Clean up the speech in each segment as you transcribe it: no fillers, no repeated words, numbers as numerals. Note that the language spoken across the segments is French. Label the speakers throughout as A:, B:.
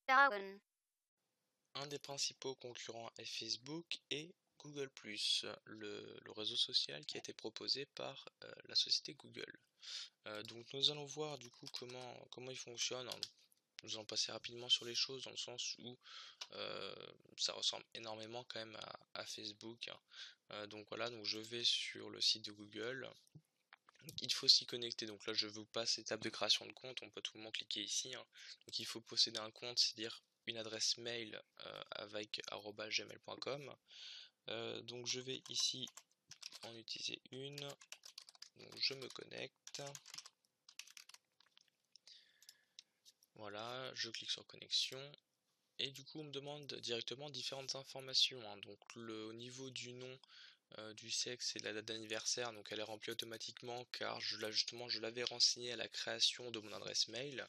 A: Dragon.
B: Un des principaux concurrents est Facebook et Google+, le réseau social qui a été proposé par la société Google. Donc nous allons voir du coup comment il fonctionne. Nous allons passer rapidement sur les choses dans le sens où ça ressemble énormément quand même à Facebook. Donc voilà, donc je vais sur le site de Google. Donc, il faut s'y connecter. Donc là je vous passe l'étape de création de compte. On peut tout le monde cliquer ici. Donc il faut posséder un compte, c'est-à-dire une adresse mail avec @gmail.com. Donc je vais ici en utiliser une. Donc je me connecte. Voilà, je clique sur connexion. Et du coup, on me demande directement différentes informations. Donc, au niveau du nom, du sexe et de la date d'anniversaire, donc elle est remplie automatiquement car justement, je l'avais renseigné à la création de mon adresse mail.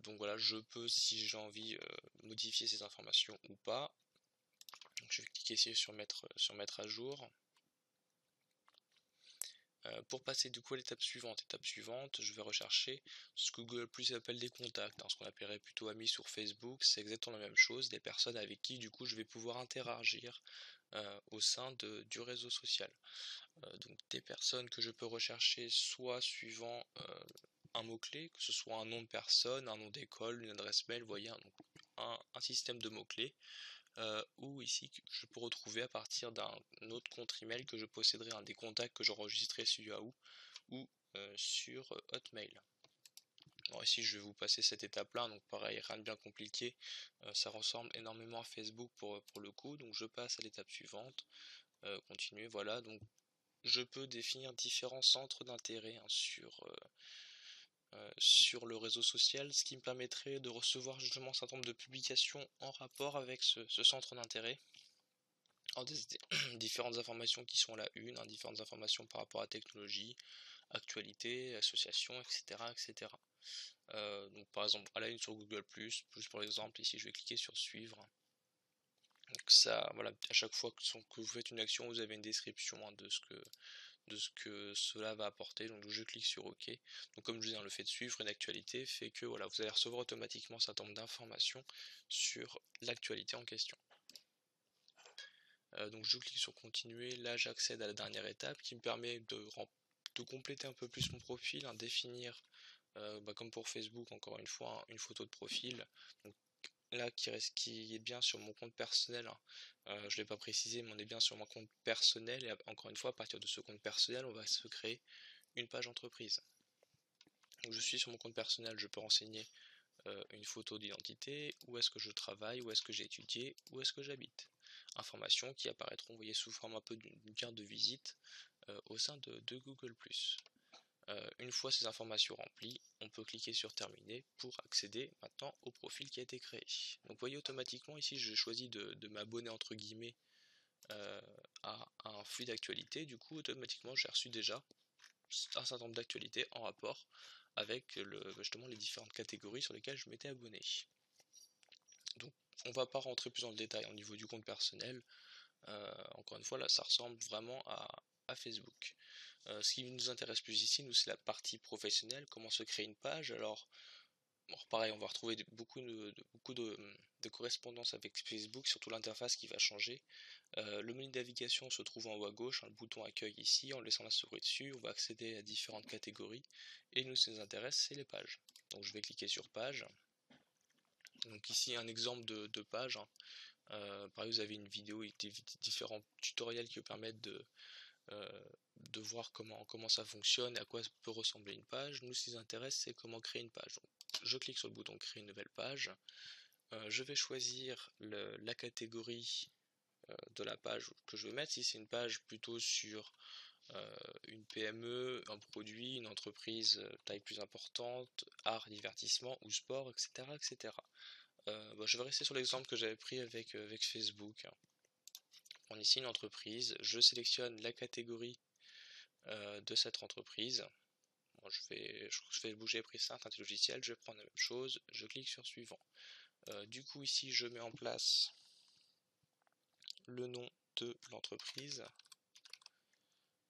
B: Donc voilà, je peux, si j'ai envie, modifier ces informations ou pas. Donc, je vais cliquer ici sur mettre à jour. Pour passer du coup à l'étape suivante, je vais rechercher ce que Google Plus appelle des contacts, ce qu'on appellerait plutôt amis sur Facebook. C'est exactement la même chose, des personnes avec qui du coup je vais pouvoir interagir au sein du réseau social. Donc des personnes que je peux rechercher soit suivant un mot-clé, que ce soit un nom de personne, un nom d'école, une adresse mail, vous voyez, donc un système de mots-clés. Ou ici je peux retrouver à partir d'un autre compte email que je posséderai, un des contacts que j'enregistrerai sur Yahoo ou sur Hotmail. Alors ici je vais vous passer cette étape là, donc pareil, rien de bien compliqué, ça ressemble énormément à Facebook pour le coup, donc je passe à l'étape suivante, continuer, voilà, donc je peux définir différents centres d'intérêt sur le réseau social, ce qui me permettrait de recevoir justement un certain nombre de publications en rapport avec ce centre d'intérêt. Alors, des différentes informations qui sont à la une, différentes informations par rapport à la technologie, actualité, association, etc. etc. Donc par exemple à la une sur Google+, plus pour l'exemple, ici je vais cliquer sur suivre. Donc ça, voilà, à chaque fois que vous faites une action, vous avez une description de ce que cela va apporter. Donc je clique sur OK. Donc comme je disais, le fait de suivre une actualité fait que voilà, vous allez recevoir automatiquement un certain nombre d'informations sur l'actualité en question. Donc je clique sur continuer, là j'accède à la dernière étape qui me permet de compléter un peu plus mon profil, définir, comme pour Facebook encore une fois, une photo de profil. Donc là qui est bien sur mon compte personnel, je ne l'ai pas précisé mais on est bien sur mon compte personnel et encore une fois à partir de ce compte personnel on va se créer une page entreprise. Donc je suis sur mon compte personnel, je peux renseigner une photo d'identité, où est-ce que je travaille, où est-ce que j'ai étudié, où est-ce que j'habite. Informations qui apparaîtront, vous voyez, sous forme un peu d'une carte de visite au sein de Google+. Une fois ces informations remplies, on peut cliquer sur terminer pour accéder maintenant au profil qui a été créé. Donc vous voyez automatiquement ici j'ai choisi de m'abonner entre guillemets à un flux d'actualité, du coup automatiquement j'ai reçu déjà un certain nombre d'actualités en rapport avec justement les différentes catégories sur lesquelles je m'étais abonné. Donc on va pas rentrer plus dans le détail au niveau du compte personnel. Encore une fois là ça ressemble vraiment à Facebook. Ce qui nous intéresse plus ici, nous, c'est la partie professionnelle, comment se créer une page. Alors, bon, pareil, on va retrouver beaucoup de correspondances avec Facebook, surtout l'interface qui va changer. Le menu de navigation se trouve en haut à gauche, le bouton accueil ici, en laissant la souris dessus, on va accéder à différentes catégories. Et nous, ce qui nous intéresse, c'est les pages. Donc je vais cliquer sur page. Donc ici, un exemple de page. Pareil, vous avez une vidéo et différents tutoriels qui vous permettent de voir comment ça fonctionne et à quoi peut ressembler une page. Nous, ce qui nous intéresse, c'est comment créer une page. Donc, je clique sur le bouton créer une nouvelle page. Je vais choisir la catégorie de la page que je veux mettre. Si c'est une page plutôt sur une PME, un produit, une entreprise taille plus importante, art, divertissement ou sport, etc. etc. Je vais rester sur l'exemple que j'avais pris avec Facebook. On prend ici une entreprise, je sélectionne la catégorie de cette entreprise. Bon, je fais bouger preset, logiciel, je vais prendre la même chose, je clique sur suivant. Du coup ici je mets en place le nom de l'entreprise,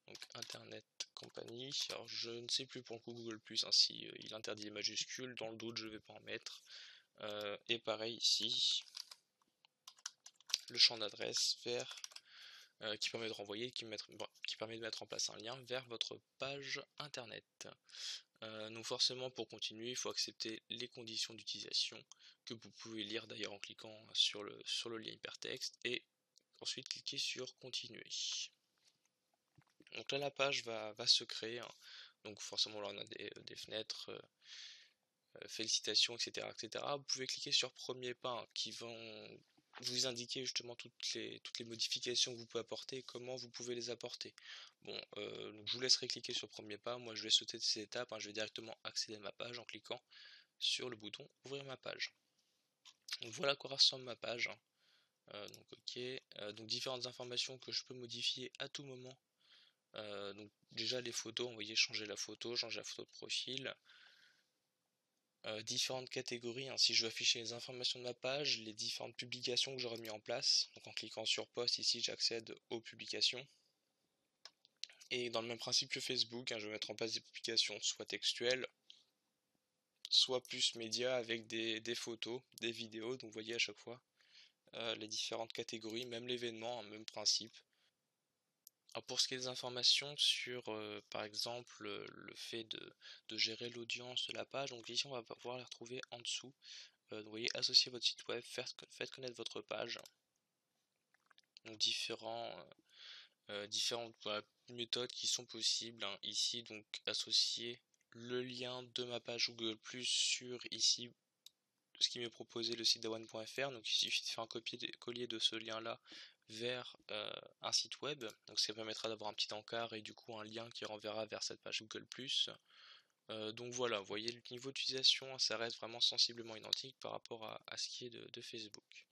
B: donc Internet Compagnie. Alors je ne sais plus pour le coup Google Plus si il interdit les majuscules, dans le doute je ne vais pas en mettre. Et pareil ici, le champ d'adresse vers qui permet de renvoyer, qui permet de mettre en place un lien vers votre page internet. Donc forcément, pour continuer, il faut accepter les conditions d'utilisation que vous pouvez lire d'ailleurs en cliquant sur le lien hypertexte et ensuite cliquer sur continuer. Donc là la page va se créer, hein. Donc forcément là on a des fenêtres, félicitations, etc., etc. Vous pouvez cliquer sur premier pas, hein, qui vont vous indiquer justement toutes les modifications que vous pouvez apporter et comment vous pouvez les apporter. Bon, donc je vous laisserai cliquer sur premier pas. Moi je vais sauter ces étapes, hein. Je vais directement accéder à ma page en cliquant sur le bouton ouvrir ma page. Donc voilà à quoi ressemble ma page, hein. Donc ok, donc différentes informations que je peux modifier à tout moment. Donc déjà les photos, vous voyez, changer la photo de profil. Différentes catégories, hein, si je veux afficher les informations de ma page, les différentes publications que j'aurais mis en place. Donc en cliquant sur post ici j'accède aux publications. Et dans le même principe que Facebook, hein, je vais mettre en place des publications soit textuelles, soit plus médias avec des photos, des vidéos. Donc vous voyez à chaque fois les différentes catégories, même l'événement, hein, même principe. Alors pour ce qui est des informations sur par exemple le fait de gérer l'audience de la page, donc ici on va pouvoir les retrouver en dessous. Donc vous voyez, associer votre site web, faites connaître votre page. Donc différentes voilà, méthodes qui sont possibles, hein. Ici donc associer le lien de ma page Google Plus sur ici ce qui m'est proposé, le site dawan.fr. Donc il suffit de faire un copier-coller de ce lien là vers un site web. Donc ça permettra d'avoir un petit encart et du coup un lien qui renverra vers cette page Google Plus. Donc voilà, vous voyez le niveau d'utilisation, ça reste vraiment sensiblement identique par rapport à ce qui est de Facebook.